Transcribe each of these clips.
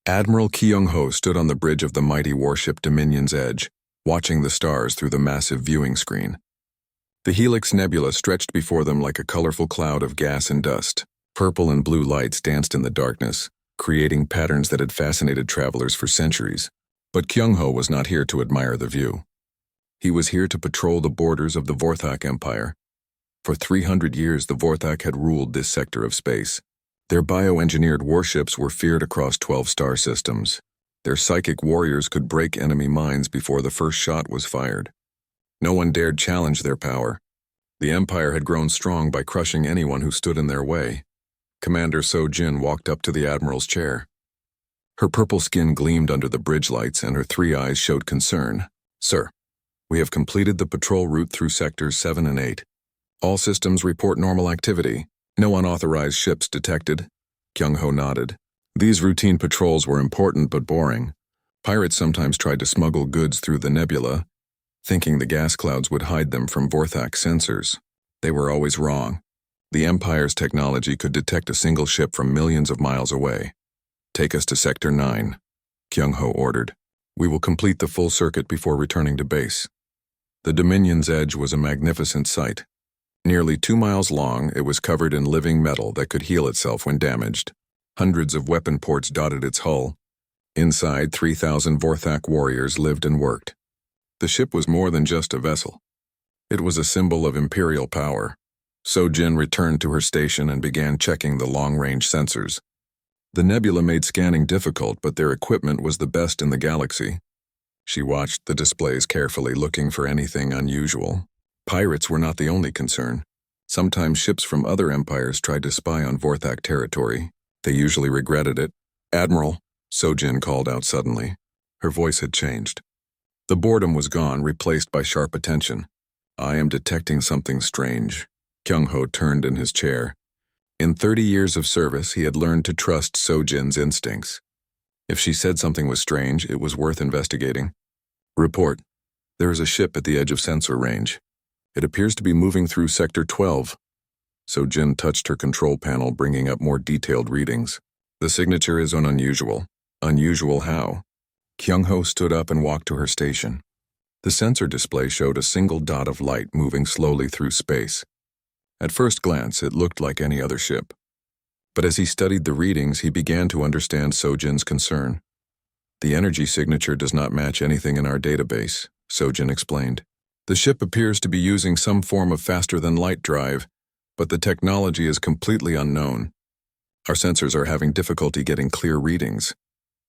Admiral Kyung-ho stood on the bridge of the mighty warship Dominion's Edge, watching the stars through the massive viewing screen. The Helix Nebula stretched before them like a colorful cloud of gas and dust. Purple and blue lights danced in the darkness, creating patterns that had fascinated travelers for centuries. But Kyung-ho was not here to admire the view. He was here to patrol the borders of the Vorthak Empire. For 300 years, the Vorthak had ruled this sector of space. Their bioengineered warships were feared across 12 star systems. Their psychic warriors could break enemy minds before the first shot was fired. No one dared challenge their power. The Empire had grown strong by crushing anyone who stood in their way. Commander So-jin walked up to the Admiral's chair. Her purple skin gleamed under the bridge lights and her 3 eyes showed concern. "Sir, we have completed the patrol route through sectors 7 and 8. All systems report normal activity. No unauthorized ships detected." Kyung-ho nodded. These routine patrols were important but boring. Pirates sometimes tried to smuggle goods through the nebula, thinking the gas clouds would hide them from Vorthak sensors. They were always wrong. The Empire's technology could detect a single ship from millions of miles away. "Take us to Sector 9, Kyung-ho ordered. "We will complete the full circuit before returning to base." The Dominion's Edge was a magnificent sight. Nearly 2 miles long, it was covered in living metal that could heal itself when damaged. Hundreds of weapon ports dotted its hull. Inside, 3,000 Vorthak warriors lived and worked. The ship was more than just a vessel. It was a symbol of imperial power. So-jin returned to her station and began checking the long-range sensors. The nebula made scanning difficult, but their equipment was the best in the galaxy. She watched the displays carefully, looking for anything unusual. Pirates were not the only concern. Sometimes ships from other empires tried to spy on Vorthak territory. They usually regretted it. "Admiral," So-jin called out suddenly. Her voice had changed. The boredom was gone, replaced by sharp attention. "I am detecting something strange." Kyung-ho turned in his chair. In 30 years of service, he had learned to trust So-jin's instincts. If she said something was strange, it was worth investigating. "Report. There is a ship at the edge of sensor range. It appears to be moving through Sector 12. So-jin touched her control panel, bringing up more detailed readings. "The signature is unusual." "Unusual how?" Kyung-ho stood up and walked to her station. The sensor display showed a single dot of light moving slowly through space. At first glance, it looked like any other ship. But as he studied the readings, he began to understand So-jin's concern. "The energy signature does not match anything in our database," So-jin explained. "The ship appears to be using some form of faster-than-light drive, but the technology is completely unknown. Our sensors are having difficulty getting clear readings."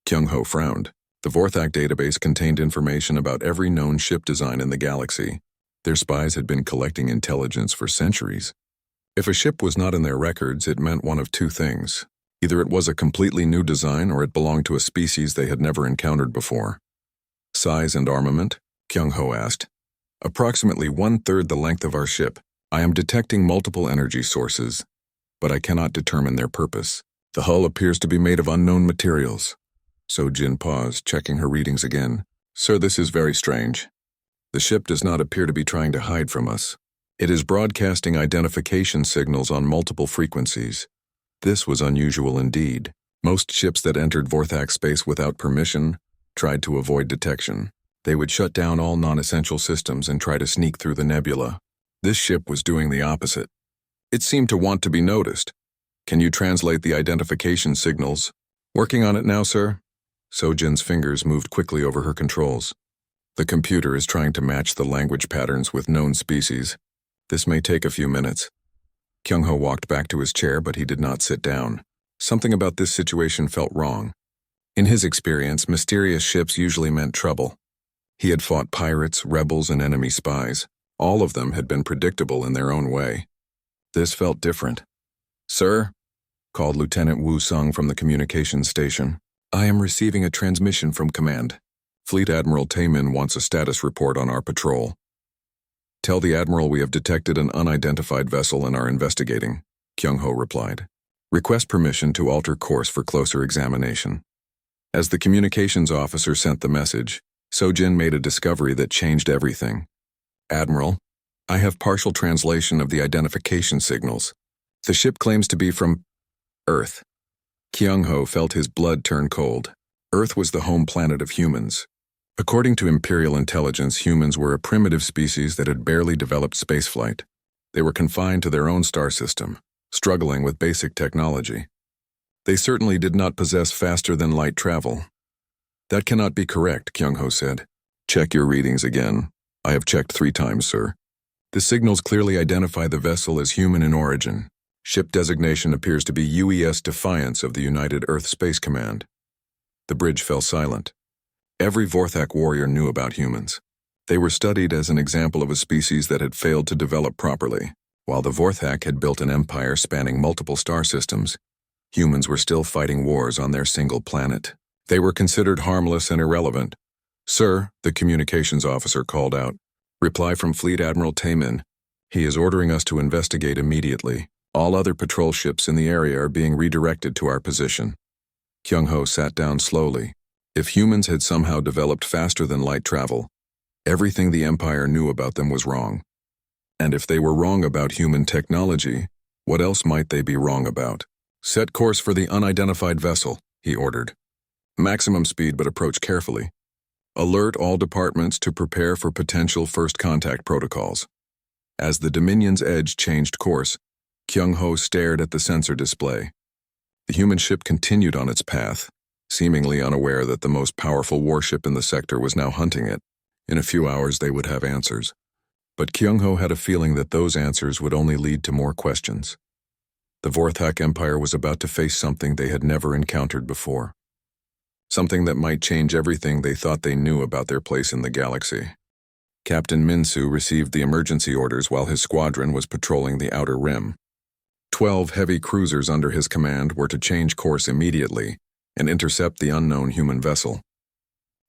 Kyung-ho frowned. The Vorthak database contained information about every known ship design in the galaxy. Their spies had been collecting intelligence for centuries. If a ship was not in their records, it meant one of two things. Either it was a completely new design or it belonged to a species they had never encountered before. "Size and armament?" Kyung-ho asked. "Approximately 1/3 the length of our ship. I am detecting multiple energy sources, but I cannot determine their purpose. The hull appears to be made of unknown materials." So-jin paused, checking her readings again. "Sir, this is very strange. The ship does not appear to be trying to hide from us. It is broadcasting identification signals on multiple frequencies. This was unusual indeed. Most ships that entered Vorthak space without permission tried to avoid detection. They would shut down all non-essential systems and try to sneak through the nebula. This ship was doing the opposite. It seemed to want to be noticed. Can you translate the identification signals?" "Working on it now, sir." So-jin's fingers moved quickly over her controls. "The computer is trying to match the language patterns with known species. This may take a few minutes." Kyung-ho walked back to his chair, but he did not sit down. Something about this situation felt wrong. In his experience, mysterious ships usually meant trouble. He had fought pirates, rebels, and enemy spies. All of them had been predictable in their own way. This felt different. "Sir?" called Lieutenant Woo Sung from the communications station. "I am receiving a transmission from command. Fleet Admiral Taemin wants a status report on our patrol. Tell the Admiral we have detected an unidentified vessel and are investigating," Kyung-ho replied. "Request permission to alter course for closer examination." As the communications officer sent the message, So-jin made a discovery that changed everything. "Admiral, I have partial translation of the identification signals. The ship claims to be from Earth." Kyung-ho felt his blood turn cold. Earth was the home planet of humans. According to Imperial intelligence, humans were a primitive species that had barely developed spaceflight. They were confined to their own star system, struggling with basic technology. They certainly did not possess faster-than-light travel. That cannot be correct, Kyung-ho said. Check your readings again. I have checked 3 times, sir. The signals clearly identify the vessel as human in origin. Ship designation appears to be UES Defiance of the United Earth Space Command. The bridge fell silent. Every Vorthak warrior knew about humans. They were studied as an example of a species that had failed to develop properly. While the Vorthak had built an empire spanning multiple star systems, humans were still fighting wars on their single planet. They were considered harmless and irrelevant. Sir, the communications officer called out. Reply from Fleet Admiral Taemin. He is ordering us to investigate immediately. All other patrol ships in the area are being redirected to our position. Kyung-ho sat down slowly. If humans had somehow developed faster-than-light travel, everything the Empire knew about them was wrong. And if they were wrong about human technology, what else might they be wrong about? Set course for the unidentified vessel, he ordered. Maximum speed, but approach carefully. Alert all departments to prepare for potential first contact protocols. As the Dominion's Edge changed course, Kyung-ho stared at the sensor display. The human ship continued on its path, seemingly unaware that the most powerful warship in the sector was now hunting it. In a few hours they would have answers. But Kyung-ho had a feeling that those answers would only lead to more questions. The Vorthak Empire was about to face something they had never encountered before. Something that might change everything they thought they knew about their place in the galaxy. Captain Min-soo received the emergency orders while his squadron was patrolling the outer rim. 12 heavy cruisers under his command were to change course immediately and intercept the unknown human vessel.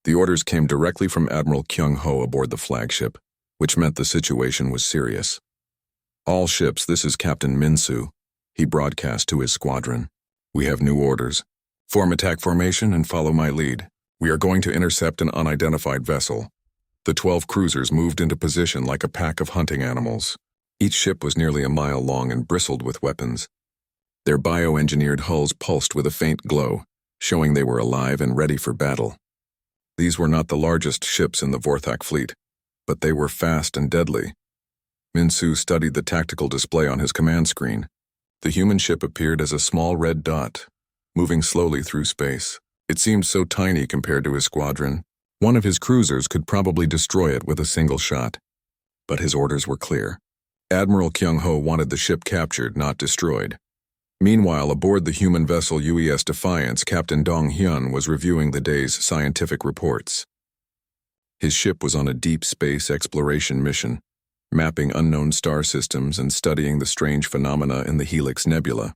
The orders came directly from Admiral Kyung-ho aboard the flagship, which meant the situation was serious. All ships, this is Captain Min-soo, he broadcast to his squadron. We have new orders. Form attack formation and follow my lead. We are going to intercept an unidentified vessel. The 12 cruisers moved into position like a pack of hunting animals. Each ship was nearly a mile long and bristled with weapons. Their bioengineered hulls pulsed with a faint glow, showing they were alive and ready for battle. These were not the largest ships in the Vorthak fleet, but they were fast and deadly. Min-soo studied the tactical display on his command screen. The human ship appeared as a small red dot, moving slowly through space. It seemed so tiny compared to his squadron. One of his cruisers could probably destroy it with a single shot. But his orders were clear. Admiral Kyung-ho wanted the ship captured, not destroyed. Meanwhile, aboard the human vessel UES Defiance, Captain Dong-hyun was reviewing the day's scientific reports. His ship was on a deep space exploration mission, mapping unknown star systems and studying the strange phenomena in the Helix Nebula.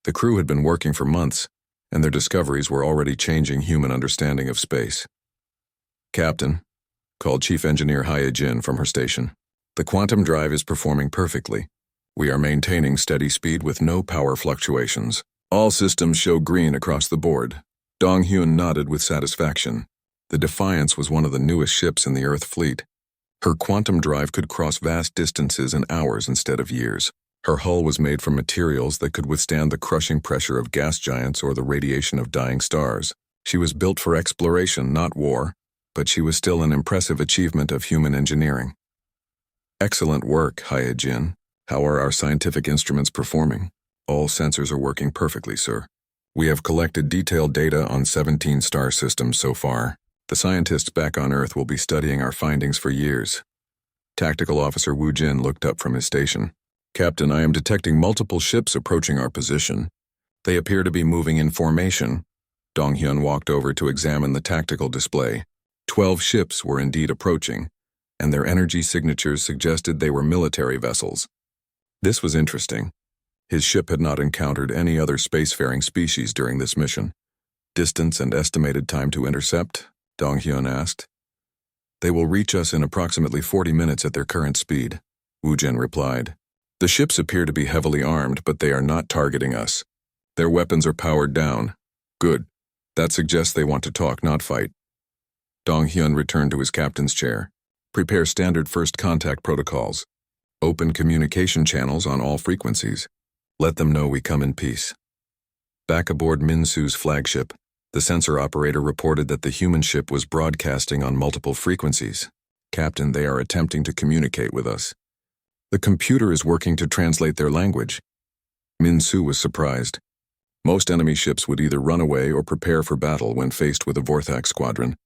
The crew had been working for months, and their discoveries were already changing human understanding of space. Captain, called Chief Engineer Hye-jin from her station. The quantum drive is performing perfectly. We are maintaining steady speed with no power fluctuations. All systems show green across the board. Dong-hyun nodded with satisfaction. The Defiance was one of the newest ships in the Earth fleet. Her quantum drive could cross vast distances in hours instead of years. Her hull was made from materials that could withstand the crushing pressure of gas giants or the radiation of dying stars. She was built for exploration, not war, but she was still an impressive achievement of human engineering. Excellent work, Hye-jin. How are our scientific instruments performing? All sensors are working perfectly, sir. We have collected detailed data on 17 star systems so far. The scientists back on Earth will be studying our findings for years. Tactical Officer Woo Jin looked up from his station. Captain, I am detecting multiple ships approaching our position. They appear to be moving in formation. Dong-hyun walked over to examine the tactical display. 12 ships were indeed approaching, and their energy signatures suggested they were military vessels. This was interesting. His ship had not encountered any other spacefaring species during this mission. Distance and estimated time to intercept? Dong-hyun asked. They will reach us in approximately 40 minutes at their current speed, Woo Jin replied. The ships appear to be heavily armed, but they are not targeting us. Their weapons are powered down. Good. That suggests they want to talk, not fight. Dong-hyun returned to his captain's chair. Prepare standard first contact protocols. Open communication channels on all frequencies. Let them know we come in peace. Back aboard Min-soo's flagship, The sensor operator reported that the human ship was broadcasting on multiple frequencies. Captain, they are attempting to communicate with us. The computer is working to translate their language. Min-Su was surprised. Most enemy ships would either run away or prepare for battle when faced with a Vorthak squadron.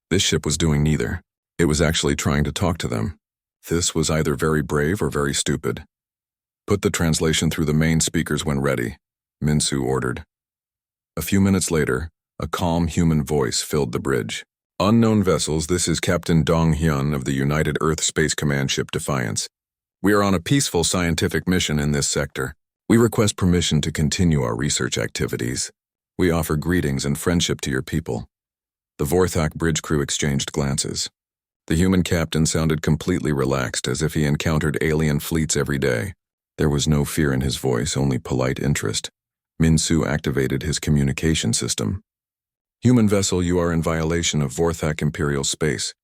This ship was doing neither. It was actually trying to talk to them. This was either very brave or very stupid. Put the translation through the main speakers when ready, Min-Su ordered. A few minutes later, a calm human voice filled the bridge. Unknown vessels, this is Captain Dong-hyun of the United Earth Space Command ship Defiance. We are on a peaceful scientific mission in this sector. We request permission to continue our research activities. We offer greetings and friendship to your people. The Vorthak bridge crew exchanged glances. The human captain sounded completely relaxed, as if he encountered alien fleets every day. There was no fear in his voice, only polite interest. Min-Su activated his communication system. Human vessel, you are in violation of Vorthak Imperial space.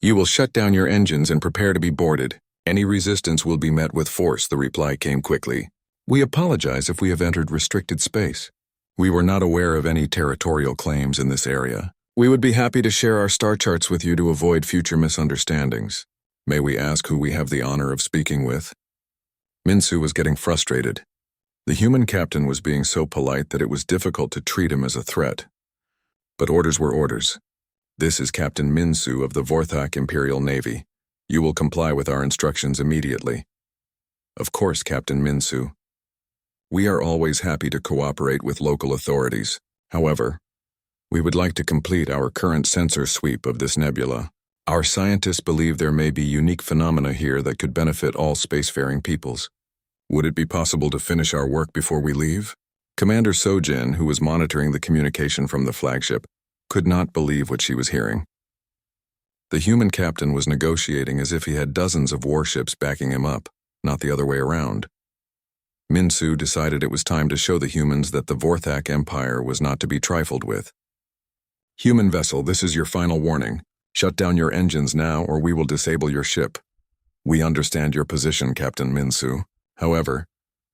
You will shut down your engines and prepare to be boarded. Any resistance will be met with force, the reply came quickly. We apologize if we have entered restricted space. We were not aware of any territorial claims in this area. We would be happy to share our star charts with you to avoid future misunderstandings. May we ask who we have the honor of speaking with? Min-Su was getting frustrated. The human captain was being so polite that it was difficult to treat him as a threat. But orders were orders. This is Captain Min-Su of the Vorthak Imperial Navy. You will comply with our instructions immediately. Of course, Captain Min-Su. We are always happy to cooperate with local authorities. However, we would like to complete our current sensor sweep of this nebula. Our scientists believe there may be unique phenomena here that could benefit all spacefaring peoples. Would it be possible to finish our work before we leave? Commander Sojin, who was monitoring the communication from the flagship, could not believe what she was hearing. The human captain was negotiating as if he had dozens of warships backing him up, not the other way around. Min-Su decided it was time to show the humans that the Vorthak Empire was not to be trifled with. Human vessel, this is your final warning. Shut down your engines now or we will disable your ship. We understand your position, Captain Min-Su. However,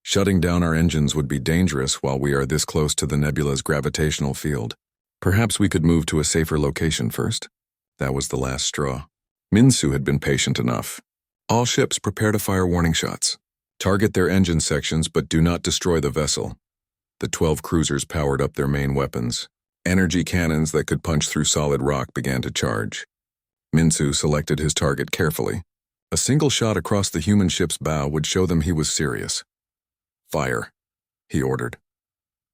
shutting down our engines would be dangerous while we are this close to the nebula's gravitational field. Perhaps we could move to a safer location first. That was the last straw. Min-Su had been patient enough. All ships prepare to fire warning shots. Target their engine sections but do not destroy the vessel. The 12 cruisers powered up their main weapons. Energy cannons that could punch through solid rock began to charge. Min-Su selected his target carefully. A single shot across the human ship's bow would show them he was serious. Fire, he ordered.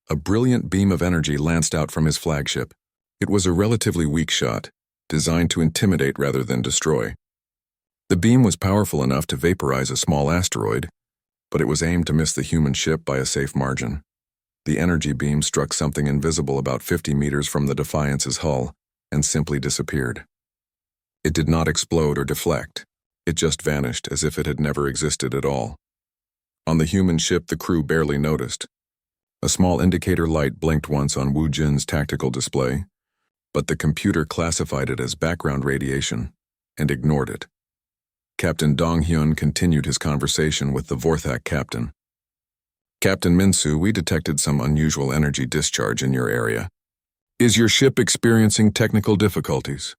A brilliant beam of energy lanced out from his flagship. It was a relatively weak shot, designed to intimidate rather than destroy. The beam was powerful enough to vaporize a small asteroid, but it was aimed to miss the human ship by a safe margin. The energy beam struck something invisible about 50 meters from the Defiance's hull and simply disappeared. It did not explode or deflect. It just vanished as if it had never existed at all. On the human ship, the crew barely noticed. A small indicator light blinked once on Wu Jin's tactical display, but the computer classified it as background radiation and ignored it. Captain Dong-hyun continued his conversation with the Vorthak captain. Captain Min-Su, we detected some unusual energy discharge in your area. Is your ship experiencing technical difficulties?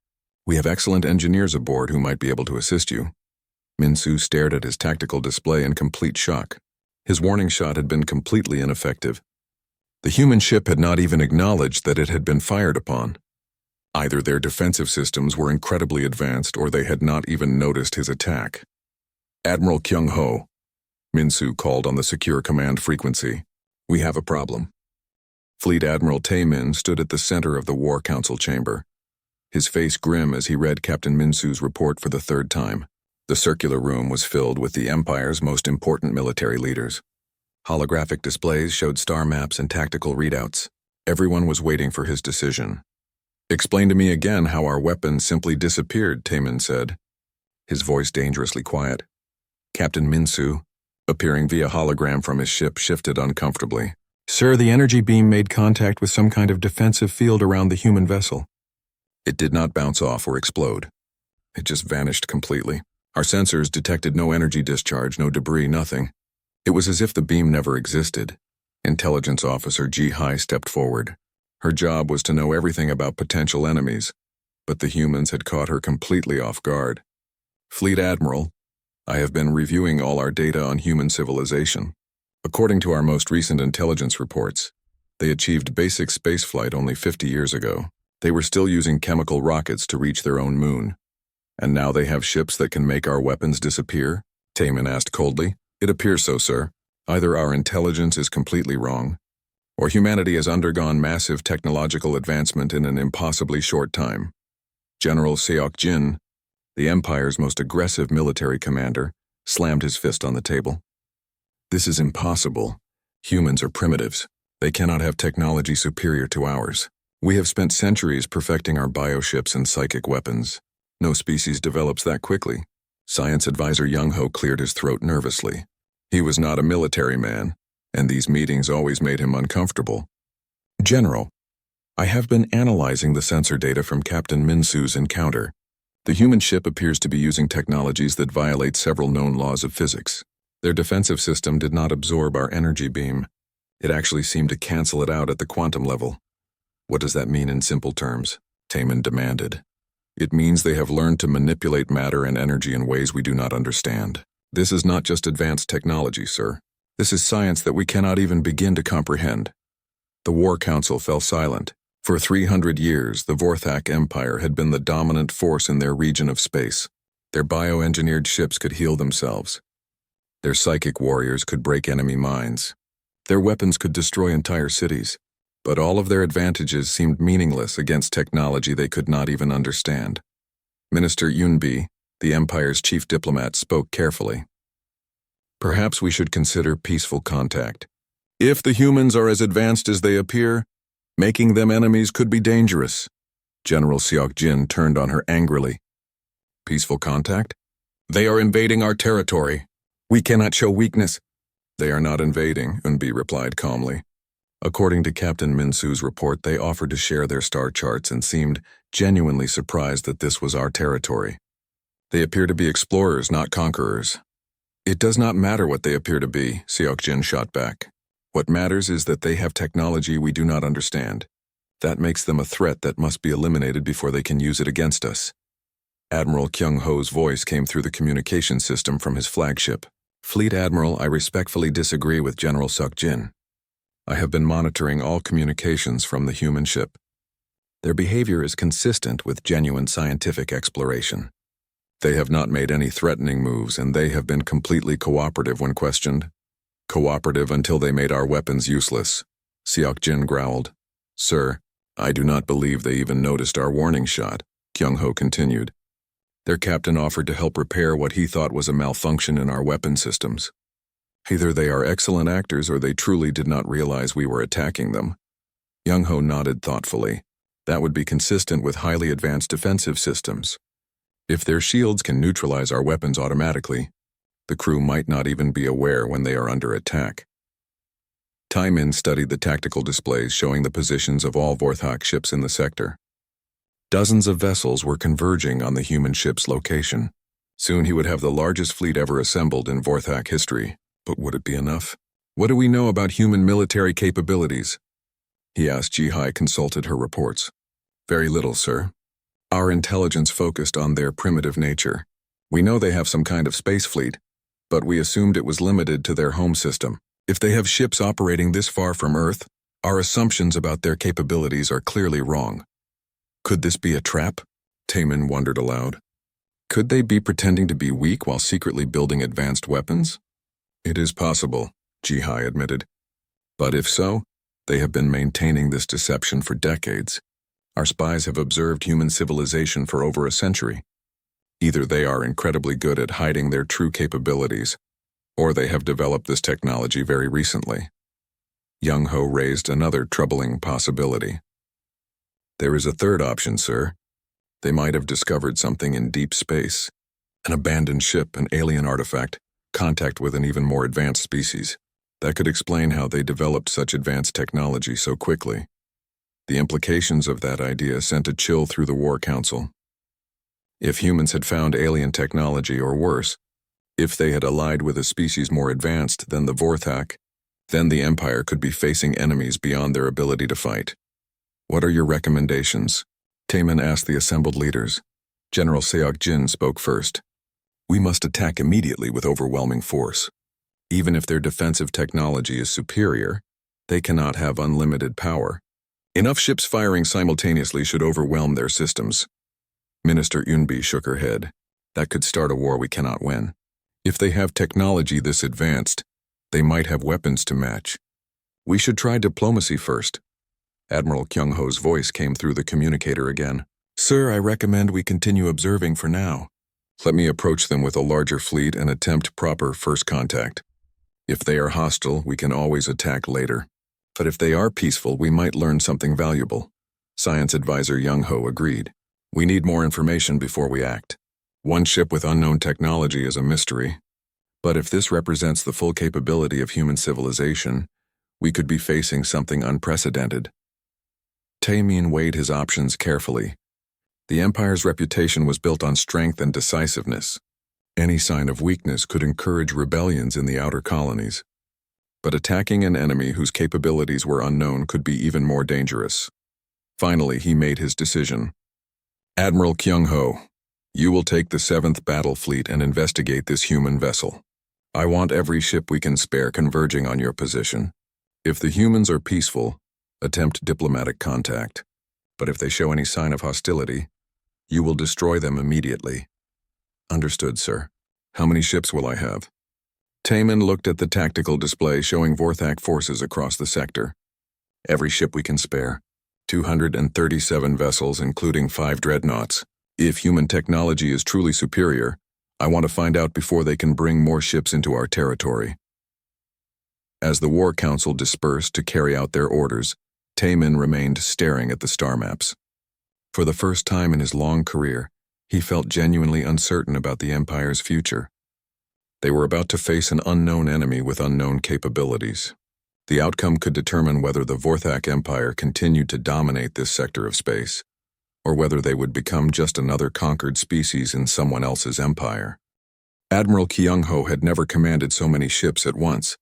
We have excellent engineers aboard who might be able to assist you. Min-Su stared at his tactical display in complete shock. His warning shot had been completely ineffective. The human ship had not even acknowledged that it had been fired upon. Either their defensive systems were incredibly advanced or they had not even noticed his attack. Admiral Kyung-ho, Min-Su called on the secure command frequency. We have a problem. Fleet Admiral Tae-min stood at the center of the War Council chamber, his face grim as he read Captain Min-Su's report for the third time. The circular room was filled with the Empire's most important military leaders. Holographic displays showed star maps and tactical readouts. Everyone was waiting for his decision. Explain to me again how our weapons simply disappeared, Tae-min said, his voice dangerously quiet. Captain Min-Su, appearing via hologram from his ship, shifted uncomfortably. Sir, the energy beam made contact with some kind of defensive field around the human vessel. It did not bounce off or explode. It just vanished completely. Our sensors detected no energy discharge, no debris, nothing. It was as if the beam never existed. Intelligence Officer Ji Hai stepped forward. Her job was to know everything about potential enemies, but the humans had caught her completely off guard. Fleet Admiral, I have been reviewing all our data on human civilization. According to our most recent intelligence reports, they achieved basic spaceflight only 50 years ago. They were still using chemical rockets to reach their own moon. And now they have ships that can make our weapons disappear? Taman asked coldly. It appears so, sir. Either our intelligence is completely wrong, or humanity has undergone massive technological advancement in an impossibly short time. General Seok Jin, the Empire's most aggressive military commander, slammed his fist on the table. This is impossible. Humans are primitives. They cannot have technology superior to ours. We have spent centuries perfecting our bioships and psychic weapons. No species develops that quickly. Science advisor Young Ho cleared his throat nervously. He was not a military man, and these meetings always made him uncomfortable. General, I have been analyzing the sensor data from Captain Minsu's encounter. The human ship appears to be using technologies that violate several known laws of physics. Their defensive system did not absorb our energy beam. It actually seemed to cancel it out at the quantum level. What does that mean in simple terms? Taman demanded. It means they have learned to manipulate matter and energy in ways we do not understand. This is not just advanced technology, sir. This is science that we cannot even begin to comprehend. The War Council fell silent. For 300 years, the Vorthak Empire had been the dominant force in their region of space. Their bioengineered ships could heal themselves. Their psychic warriors could break enemy minds. Their weapons could destroy entire cities. But all of their advantages seemed meaningless against technology they could not even understand. Minister Yunbi, the Empire's chief diplomat, spoke carefully. Perhaps we should consider peaceful contact. If the humans are as advanced as they appear, making them enemies could be dangerous. General Seok Jin turned on her angrily. Peaceful contact? They are invading our territory. We cannot show weakness. They are not invading, Yunbi replied calmly. According to Captain Minsu's report, they offered to share their star charts and seemed genuinely surprised that this was our territory. They appear to be explorers, not conquerors. It does not matter what they appear to be, Seok Jin shot back. What matters is that they have technology we do not understand. That makes them a threat that must be eliminated before they can use it against us. Admiral Kyung Ho's voice came through the communication system from his flagship. Fleet Admiral, I respectfully disagree with General Seok Jin. I have been monitoring all communications from the human ship. Their behavior is consistent with genuine scientific exploration. They have not made any threatening moves, and they have been completely cooperative when questioned. Cooperative until they made our weapons useless. Seok Jin growled. Sir, I do not believe they even noticed our warning shot, Kyung Ho continued. Their captain offered to help repair what he thought was a malfunction in our weapon systems. Either they are excellent actors or they truly did not realize we were attacking them. Young Ho nodded thoughtfully. That would be consistent with highly advanced defensive systems. If their shields can neutralize our weapons automatically, the crew might not even be aware when they are under attack. Taimin studied the tactical displays showing the positions of all Vorthak ships in the sector. Dozens of vessels were converging on the human ship's location. Soon he would have the largest fleet ever assembled in Vorthak history. But would it be enough? What do we know about human military capabilities? He asked. Jihai consulted her reports. Very little, sir. Our intelligence focused on their primitive nature. We know they have some kind of space fleet, but we assumed it was limited to their home system. If they have ships operating this far from Earth, our assumptions about their capabilities are clearly wrong. Could this be a trap? Taman wondered aloud. Could they be pretending to be weak while secretly building advanced weapons? It is possible, Jihai admitted. But if so, they have been maintaining this deception for decades. Our spies have observed human civilization for over a century. Either they are incredibly good at hiding their true capabilities, or they have developed this technology very recently. Young Ho raised another troubling possibility. There is a third option, sir. They might have discovered something in deep space. An abandoned ship, an alien artifact, contact with an even more advanced species. That could explain how they developed such advanced technology so quickly. The implications of that idea sent a chill through the War Council. If humans had found alien technology, or worse, if they had allied with a species more advanced than the Vorthak, then the Empire could be facing enemies beyond their ability to fight. What are your recommendations? Taemin asked the assembled leaders. General Seok Jin spoke first. We must attack immediately with overwhelming force. Even if their defensive technology is superior, they cannot have unlimited power. Enough ships firing simultaneously should overwhelm their systems. Minister Yunbi shook her head. That could start a war we cannot win. If they have technology this advanced, they might have weapons to match. We should try diplomacy first. Admiral Kyung-ho's voice came through the communicator again. Sir, I recommend we continue observing for now. Let me approach them with a larger fleet and attempt proper first contact. If they are hostile, we can always attack later. But if they are peaceful, we might learn something valuable. Science advisor Young-ho agreed. We need more information before we act. One ship with unknown technology is a mystery. But if this represents the full capability of human civilization, we could be facing something unprecedented. Taemin weighed his options carefully. The Empire's reputation was built on strength and decisiveness. Any sign of weakness could encourage rebellions in the outer colonies. But attacking an enemy whose capabilities were unknown could be even more dangerous. Finally, he made his decision. Admiral Kyung-ho, you will take the 7th Battle Fleet and investigate this human vessel. I want every ship we can spare converging on your position. If the humans are peaceful, attempt diplomatic contact. But if they show any sign of hostility, you will destroy them immediately. Understood, sir. How many ships will I have? Taemin looked at the tactical display showing Vorthak forces across the sector. Every ship we can spare. 237 vessels, including 5 dreadnoughts. If human technology is truly superior, I want to find out before they can bring more ships into our territory. As the War Council dispersed to carry out their orders, Taemin remained staring at the star maps. For the first time in his long career, he felt genuinely uncertain about the Empire's future. They were about to face an unknown enemy with unknown capabilities. The outcome could determine whether the Vorthak Empire continued to dominate this sector of space, or whether they would become just another conquered species in someone else's empire. Admiral Kyung-ho had never commanded so many ships at once.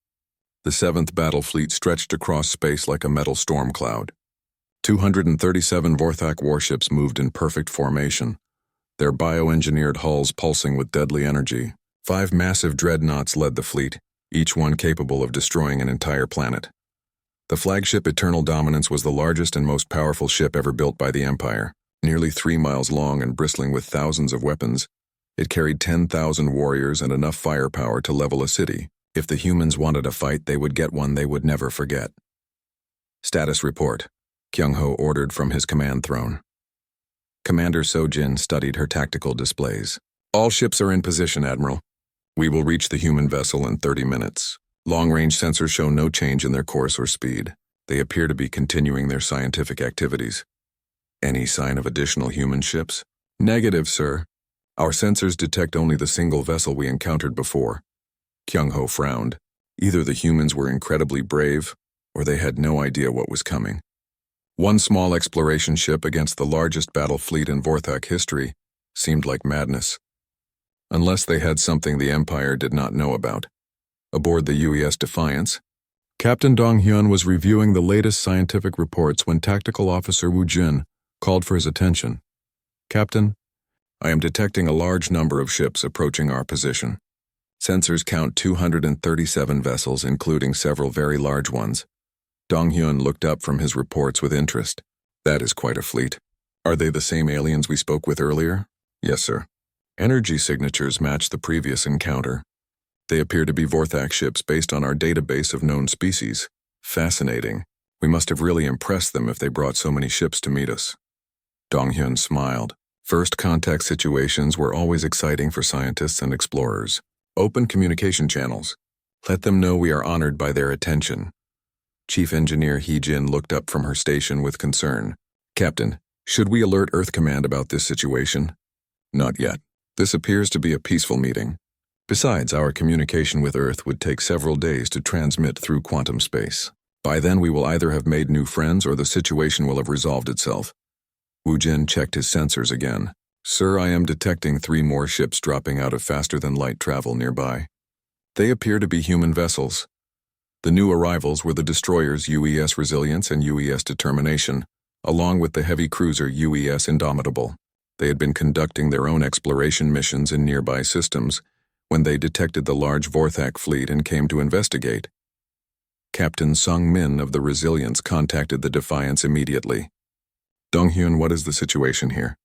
The 7th Battle Fleet stretched across space like a metal storm cloud. 237 Vorthak warships moved in perfect formation, their bioengineered hulls pulsing with deadly energy. 5 massive dreadnoughts led the fleet, each one capable of destroying an entire planet. The flagship Eternal Dominance was the largest and most powerful ship ever built by the Empire. Nearly 3 miles long and bristling with thousands of weapons, it carried 10,000 warriors and enough firepower to level a city. If the humans wanted a fight, they would get one they would never forget. Status report, Kyung-ho ordered from his command throne. Commander So-jin studied her tactical displays. All ships are in position, Admiral. We will reach the human vessel in 30 minutes. Long-range sensors show no change in their course or speed. They appear to be continuing their scientific activities. Any sign of additional human ships? Negative, sir. Our sensors detect only the single vessel we encountered before. Kyung-ho frowned. Either the humans were incredibly brave, or they had no idea what was coming. One small exploration ship against the largest battle fleet in Vorthak history seemed like madness. Unless they had something the Empire did not know about. Aboard the UES Defiance, Captain Dong-hyun was reviewing the latest scientific reports when Tactical Officer Woo Jin called for his attention. Captain, I am detecting a large number of ships approaching our position. Sensors count 237 vessels, including several very large ones. Dong-hyun looked up from his reports with interest. That is quite a fleet. Are they the same aliens we spoke with earlier? Yes, sir. Energy signatures match the previous encounter. They appear to be Vorthak ships based on our database of known species. Fascinating. We must have really impressed them if they brought so many ships to meet us. Dong-hyun smiled. First contact situations were always exciting for scientists and explorers. Open communication channels. Let them know we are honored by their attention. Chief Engineer Hee-jin looked up from her station with concern. Captain, should we alert Earth Command about this situation? Not yet. This appears to be a peaceful meeting. Besides, our communication with Earth would take several days to transmit through quantum space. By then we will either have made new friends or the situation will have resolved itself. Woo Jin checked his sensors again. Sir, I am detecting 3 more ships dropping out of faster-than-light travel nearby. They appear to be human vessels. The new arrivals were the destroyers UES Resilience and UES Determination, along with the heavy cruiser UES Indomitable. They had been conducting their own exploration missions in nearby systems when they detected the large Vorthak fleet and came to investigate. Captain Sung Min of the Resilience contacted the Defiance immediately. Donghyun, what is the situation here?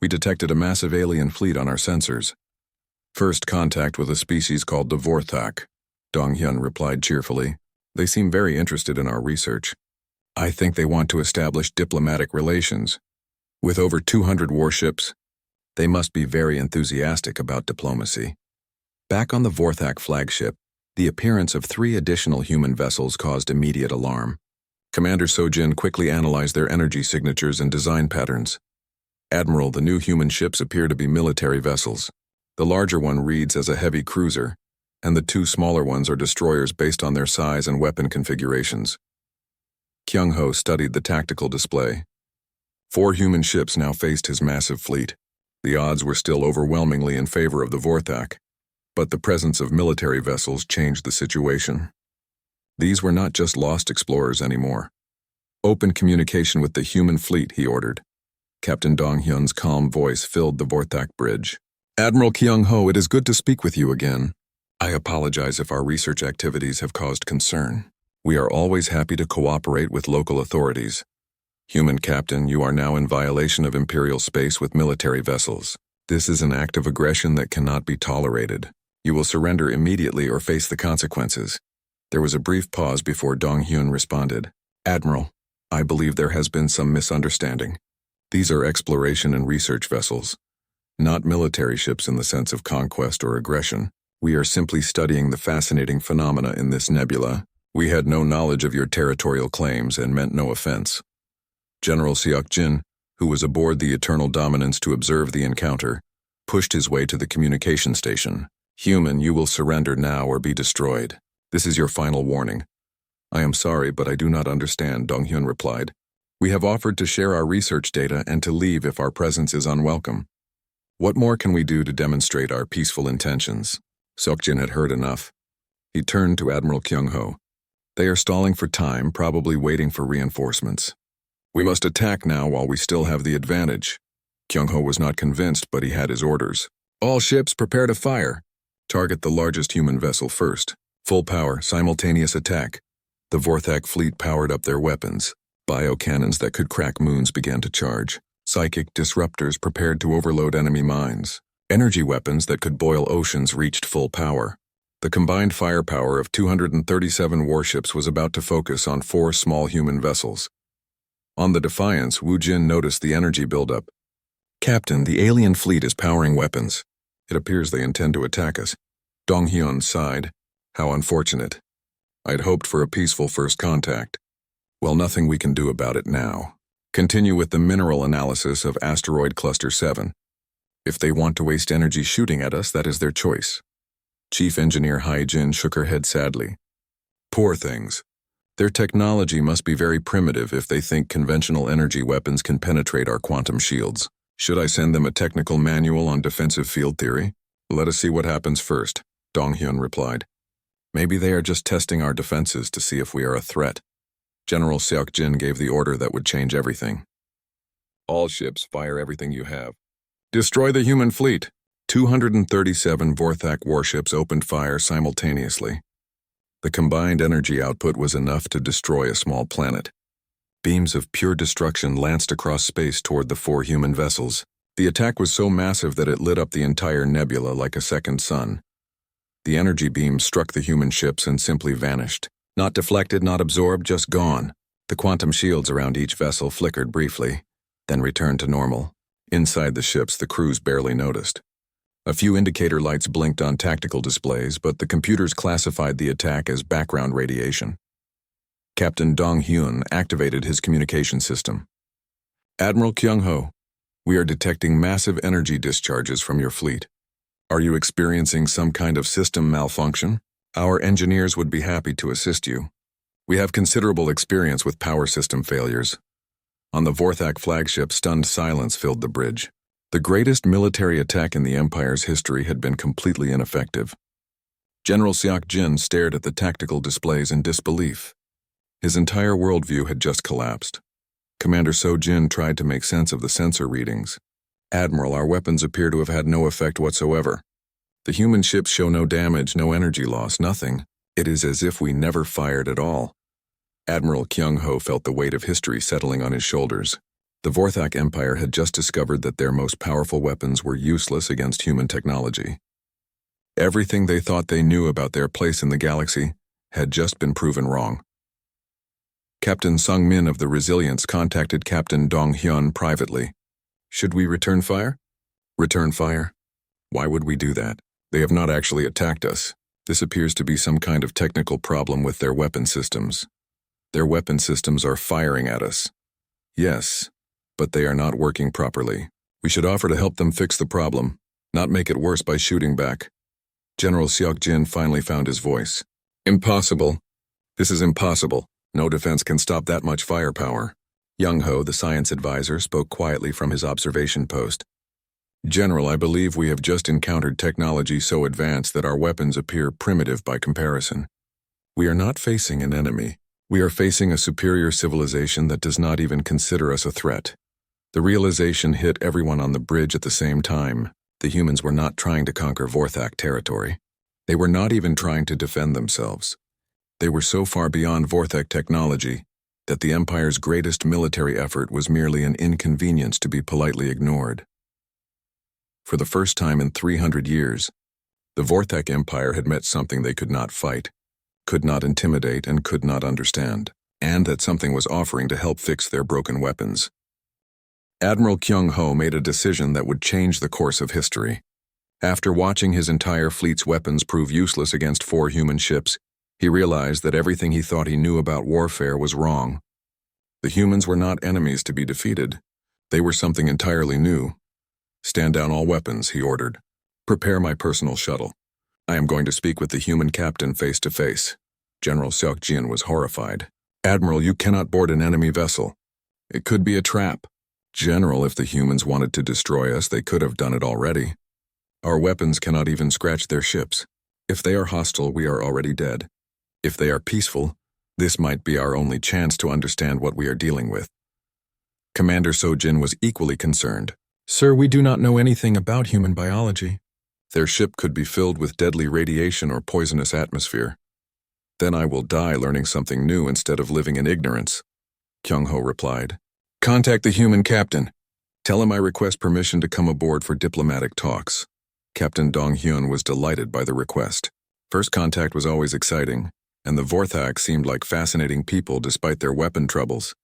We detected a massive alien fleet on our sensors. First contact with a species called the Vorthak, Donghyun replied cheerfully. They seem very interested in our research. I think they want to establish diplomatic relations. With over 200 warships, they must be very enthusiastic about diplomacy. Back on the Vorthak flagship, the appearance of 3 additional human vessels caused immediate alarm. Commander Sojin quickly analyzed their energy signatures and design patterns. Admiral, the new human ships appear to be military vessels. The larger one reads as a heavy cruiser, and the 2 smaller ones are destroyers based on their size and weapon configurations. Kyung-ho studied the tactical display. 4 human ships now faced his massive fleet. The odds were still overwhelmingly in favor of the Vorthak, but the presence of military vessels changed the situation. These were not just lost explorers anymore. Open communication with the human fleet, he ordered. Captain Donghyun's calm voice filled the Vorthak bridge. Admiral Kyung-ho, it is good to speak with you again. I apologize if our research activities have caused concern. We are always happy to cooperate with local authorities. Human Captain, you are now in violation of Imperial space with military vessels. This is an act of aggression that cannot be tolerated. You will surrender immediately or face the consequences. There was a brief pause before Donghyun responded. Admiral, I believe there has been some misunderstanding. These are exploration and research vessels, not military ships in the sense of conquest or aggression. We are simply studying the fascinating phenomena in this nebula. We had no knowledge of your territorial claims and meant no offense. General Seok-jin, who was aboard the Eternal Dominance to observe the encounter, pushed his way to the communication station. Human, you will surrender now or be destroyed. This is your final warning. I am sorry, but I do not understand, Donghyun replied. We have offered to share our research data and to leave if our presence is unwelcome. What more can we do to demonstrate our peaceful intentions? Seok-jin had heard enough. He turned to Admiral Kyung-ho. They are stalling for time, probably waiting for reinforcements. We must attack now while we still have the advantage. Kyung-ho was not convinced, but he had his orders. All ships prepare to fire. Target the largest human vessel first. Full power, simultaneous attack. The Vorthak fleet powered up their weapons. Biocannons that could crack moons began to charge. Psychic disruptors prepared to overload enemy mines. Energy weapons that could boil oceans reached full power. The combined firepower of 237 warships was about to focus on 4 small human vessels. On the Defiance, Wu Jin noticed the energy buildup. Captain, the alien fleet is powering weapons. It appears they intend to attack us. Donghyun sighed. How unfortunate. I'd hoped for a peaceful first contact. Well, nothing we can do about it now. Continue with the mineral analysis of Asteroid Cluster 7. If they want to waste energy shooting at us, that is their choice. Chief Engineer Hai-jin shook her head sadly. Poor things. Their technology must be very primitive if they think conventional energy weapons can penetrate our quantum shields. Should I send them a technical manual on defensive field theory? Let us see what happens first, Donghyun replied. Maybe they are just testing our defenses to see if we are a threat. General Seok-jin gave the order that would change everything. All ships, fire everything you have. Destroy the human fleet. 237 Vorthak warships opened fire simultaneously. The combined energy output was enough to destroy a small planet. Beams of pure destruction lanced across space toward the 4 human vessels. The attack was so massive that it lit up the entire nebula like a second sun. The energy beams struck the human ships and simply vanished. Not deflected, not absorbed, just gone. The quantum shields around each vessel flickered briefly, then returned to normal. Inside the ships, the crews barely noticed. A few indicator lights blinked on tactical displays, but the computers classified the attack as background radiation. Captain Dong-hyun activated his communication system. Admiral Kyung-ho, we are detecting massive energy discharges from your fleet. Are you experiencing some kind of system malfunction? Our engineers would be happy to assist you. We have considerable experience with power system failures. On the Vorthak flagship, stunned silence filled the bridge. The greatest military attack in the Empire's history had been completely ineffective. General Seok-jin stared at the tactical displays in disbelief. His entire worldview had just collapsed. Commander So-Jin tried to make sense of the sensor readings. Admiral, our weapons appear to have had no effect whatsoever. The human ships show no damage, no energy loss, nothing. It is as if we never fired at all. Admiral Kyung-ho felt the weight of history settling on his shoulders. The Vorthak Empire had just discovered that their most powerful weapons were useless against human technology. Everything they thought they knew about their place in the galaxy had just been proven wrong. Captain Sung-min of the Resilience contacted Captain Dong-hyun privately. Should we return fire? Return fire? Why would we do that? They have not actually attacked us. This appears to be some kind of technical problem with their weapon systems. Their weapon systems are firing at us. Yes, but they are not working properly. We should offer to help them fix the problem, not make it worse by shooting back. General Seok-jin finally found his voice. Impossible. This is impossible. No defense can stop that much firepower. Young-ho, the science advisor, spoke quietly from his observation post. General, I believe we have just encountered technology so advanced that our weapons appear primitive by comparison. We are not facing an enemy. We are facing a superior civilization that does not even consider us a threat. The realization hit everyone on the bridge at the same time. The humans were not trying to conquer Vorthak territory. They were not even trying to defend themselves. They were so far beyond Vorthak technology that the Empire's greatest military effort was merely an inconvenience to be politely ignored. For the first time in 300 years, the Vorthak Empire had met something they could not fight, could not intimidate, and could not understand, and that something was offering to help fix their broken weapons. Admiral Kyung-ho made a decision that would change the course of history. After watching his entire fleet's weapons prove useless against 4 human ships, he realized that everything he thought he knew about warfare was wrong. The humans were not enemies to be defeated. They were something entirely new. Stand down all weapons, he ordered. Prepare my personal shuttle. I am going to speak with the human captain face to face. General Seok-jin was horrified. Admiral, you cannot board an enemy vessel. It could be a trap. General, if the humans wanted to destroy us, they could have done it already. Our weapons cannot even scratch their ships. If they are hostile, we are already dead. If they are peaceful, this might be our only chance to understand what we are dealing with. Commander So-Jin was equally concerned. Sir, we do not know anything about human biology. Their ship could be filled with deadly radiation or poisonous atmosphere. Then I will die learning something new instead of living in ignorance, Kyung-ho replied. Contact the human captain. Tell him I request permission to come aboard for diplomatic talks. Captain Dong-hyun was delighted by the request. First contact was always exciting, and the Vorthak seemed like fascinating people despite their weapon troubles.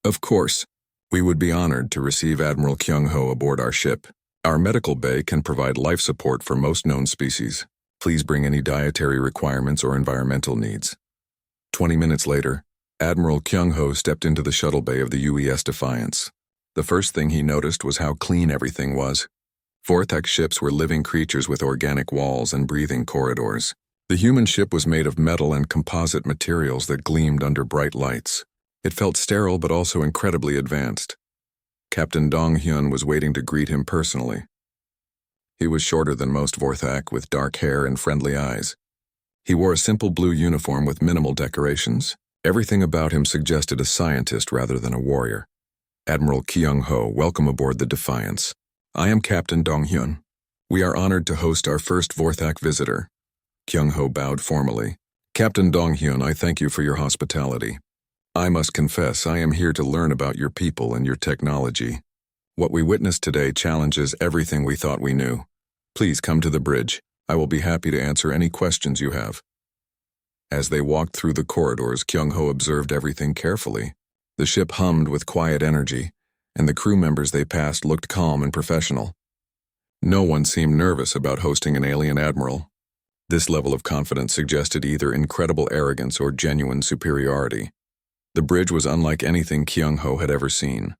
Of course, we would be honored to receive Admiral Kyung-ho aboard our ship. Our medical bay can provide life support for most known species. Please bring any dietary requirements or environmental needs. 20 minutes later, Admiral Kyung-ho stepped into the shuttle bay of the UES Defiance. The first thing he noticed was how clean everything was. Vorthak ships were living creatures with organic walls and breathing corridors. The human ship was made of metal and composite materials that gleamed under bright lights. It felt sterile but also incredibly advanced. Captain Dong-hyun was waiting to greet him personally. He was shorter than most Vorthak, with dark hair and friendly eyes. He wore a simple blue uniform with minimal decorations. Everything about him suggested a scientist rather than a warrior. Admiral Kyung-ho, welcome aboard the Defiance. I am Captain Dong-hyun. We are honored to host our first Vorthak visitor. Kyung-ho bowed formally. Captain Dong-hyun, I thank you for your hospitality. I must confess, I am here to learn about your people and your technology. What we witnessed today challenges everything we thought we knew. Please come to the bridge. I will be happy to answer any questions you have. As they walked through the corridors, Kyung-ho observed everything carefully. The ship hummed with quiet energy, and the crew members they passed looked calm and professional. No one seemed nervous about hosting an alien admiral. This level of confidence suggested either incredible arrogance or genuine superiority. The bridge was unlike anything Kyung-ho had ever seen.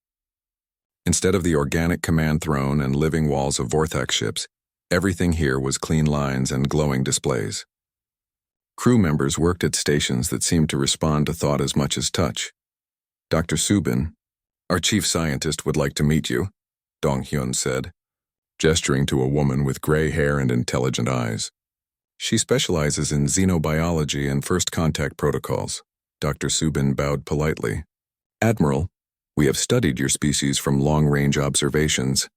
Instead of the organic command throne and living walls of Vorthak ships, everything here was clean lines and glowing displays. Crew members worked at stations that seemed to respond to thought as much as touch. Dr. Subin, our chief scientist, would like to meet you, Dong-hyun said, gesturing to a woman with gray hair and intelligent eyes. She specializes in xenobiology and first contact protocols. Dr. Subin bowed politely. Admiral, We have studied your species from long-range observations.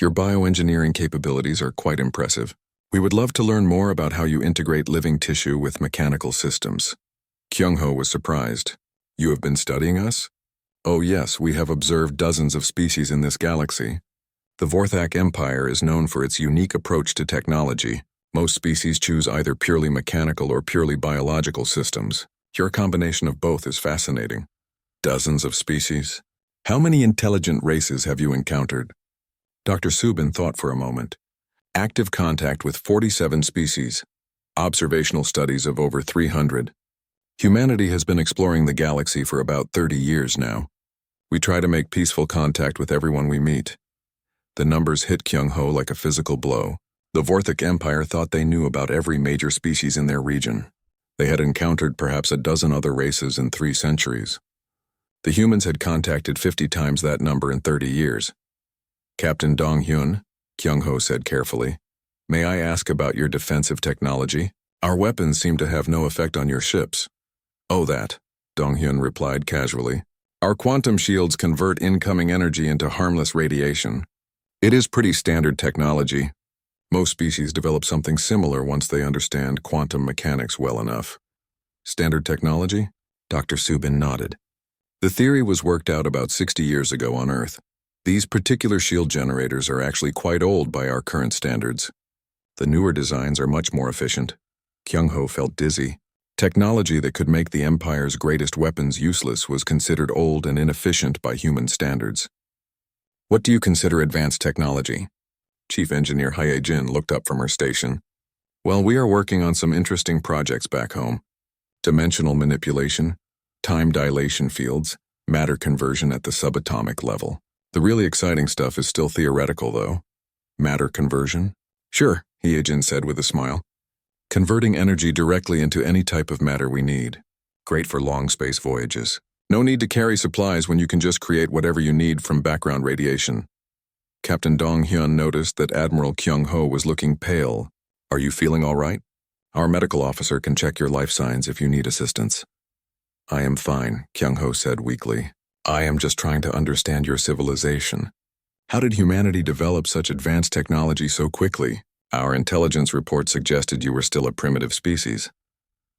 Your bioengineering capabilities are quite impressive. We would love to learn more about how you integrate living tissue with mechanical systems. Kyung-ho was surprised. You have been studying us? Oh yes, we have observed dozens of species in this galaxy. The Vorthak Empire is known for its unique approach to technology. Most species choose either purely mechanical or purely biological systems. Your combination of both is fascinating. Dozens of species? How many intelligent races have you encountered? Dr. Subin thought for a moment. Active contact with 47 species. Observational studies of over 300. Humanity has been exploring the galaxy for about 30 years now. We try to make peaceful contact with everyone we meet. The numbers hit Kyung-ho like a physical blow. The Vorthak Empire thought they knew about every major species in their region. They had encountered perhaps a dozen other races in 3 centuries. The humans had contacted 50 times that number in 30 years. Captain Dong-hyun, Kyung-ho said carefully, may I ask about your defensive technology? Our weapons seem to have no effect on your ships. Oh that, Dong-hyun replied casually. Our quantum shields convert incoming energy into harmless radiation. It is pretty standard technology. Most species develop something similar once they understand quantum mechanics well enough. Standard technology? Dr. Subin nodded. The theory was worked out about 60 years ago on Earth. These particular shield generators are actually quite old by our current standards. The newer designs are much more efficient. Kyung-ho felt dizzy. Technology that could make the Empire's greatest weapons useless was considered old and inefficient by human standards. What do you consider advanced technology? Chief Engineer Hye-jin looked up from her station. Well, we are working on some interesting projects back home. Dimensional manipulation, time dilation fields, matter conversion at the subatomic level. The really exciting stuff is still theoretical, though. Matter conversion? Sure, Hye-jin said with a smile. Converting energy directly into any type of matter we need. Great for long space voyages. No need to carry supplies when you can just create whatever you need from background radiation. Captain Dong-hyun noticed that Admiral Kyung-ho was looking pale. Are you feeling all right? Our medical officer can check your life signs if you need assistance. I am fine, Kyung-ho said weakly. I am just trying to understand your civilization. How did humanity develop such advanced technology so quickly? Our intelligence report suggested you were still a primitive species.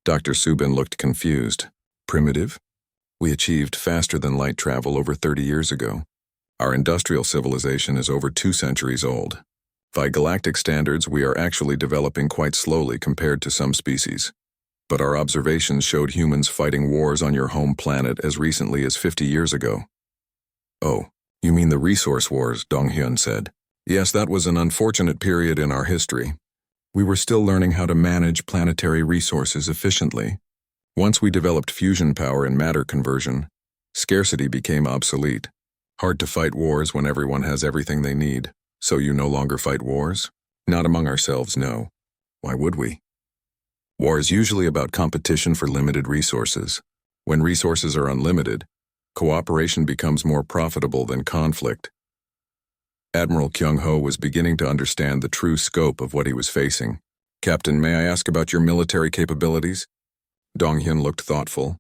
Dr. Subin looked confused. Primitive? We achieved faster-than-light travel over 30 years ago. Our industrial civilization is over 2 centuries old. By galactic standards, we are actually developing quite slowly compared to some species. But our observations showed humans fighting wars on your home planet as recently as 50 years ago. Oh, you mean the resource wars, Dong-hyun said. Yes, that was an unfortunate period in our history. We were still learning how to manage planetary resources efficiently. Once we developed fusion power and matter conversion, scarcity became obsolete. Hard to fight wars when everyone has everything they need. So you no longer fight wars? Not among ourselves, no. Why would we? War is usually about competition for limited resources. When resources are unlimited, cooperation becomes more profitable than conflict. Admiral Kyung-ho was beginning to understand the true scope of what he was facing. Captain, may I ask about your military capabilities? Dong-hyun looked thoughtful.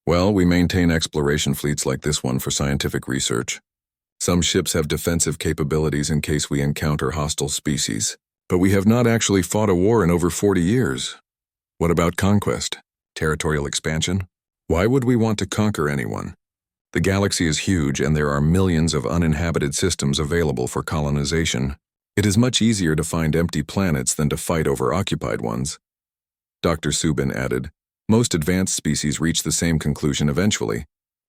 Well, we maintain exploration fleets like this one for scientific research. Some ships have defensive capabilities in case we encounter hostile species. But we have not actually fought a war in over 40 years. What about conquest? Territorial expansion? Why would we want to conquer anyone? The galaxy is huge and there are millions of uninhabited systems available for colonization. It is much easier to find empty planets than to fight over occupied ones. Dr. Subin added, most advanced species reach the same conclusion eventually.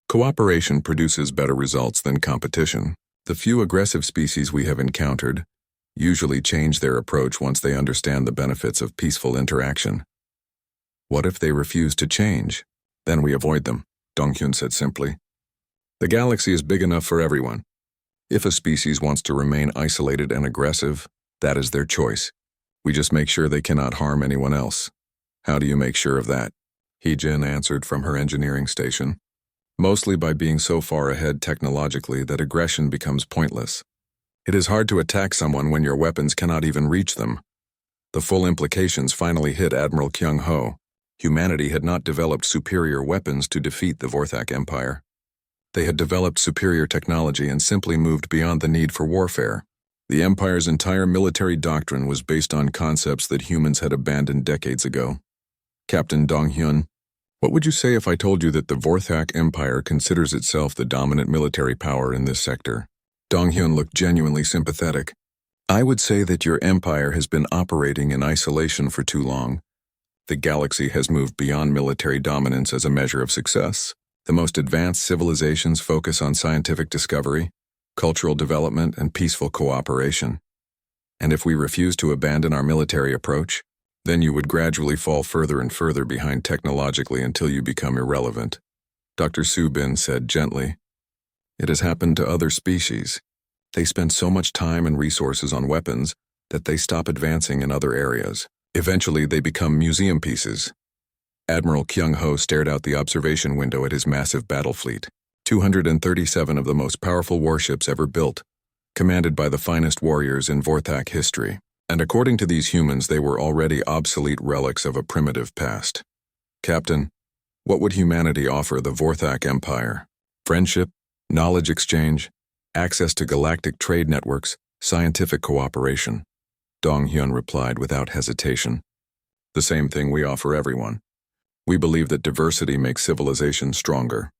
Cooperation produces better results than competition. The few aggressive species we have encountered usually change their approach once they understand the benefits of peaceful interaction. What if they refuse to change? Then we avoid them, Dong-hyun said simply. The galaxy is big enough for everyone. If a species wants to remain isolated and aggressive, that is their choice. We just make sure they cannot harm anyone else. How do you make sure of that? Hye-jin answered from her engineering station. Mostly by being so far ahead technologically that aggression becomes pointless. It is hard to attack someone when your weapons cannot even reach them. The full implications finally hit Admiral Kyung-ho. Humanity had not developed superior weapons to defeat the Vorthak Empire. They had developed superior technology and simply moved beyond the need for warfare. The Empire's entire military doctrine was based on concepts that humans had abandoned decades ago. Captain Dong-hyun, what would you say if I told you that the Vorthak Empire considers itself the dominant military power in this sector? Dong-hyun looked genuinely sympathetic. I would say that your empire has been operating in isolation for too long. The galaxy has moved beyond military dominance as a measure of success. The most advanced civilizations focus on scientific discovery, cultural development, and peaceful cooperation. And if we refuse to abandon our military approach, then you would gradually fall further and further behind technologically until you become irrelevant. Dr. Subin said gently. It has happened to other species. They spend so much time and resources on weapons that they stop advancing in other areas. Eventually, they become museum pieces. Admiral Kyung-ho stared out the observation window at his massive battle fleet. 237 of the most powerful warships ever built, commanded by the finest warriors in Vorthak history. And according to these humans, they were already obsolete relics of a primitive past. Captain, what would humanity offer the Vorthak Empire? Friendship, knowledge exchange, access to galactic trade networks, scientific cooperation. Dong-hyun replied without hesitation. The same thing we offer everyone. We believe that diversity makes civilization stronger.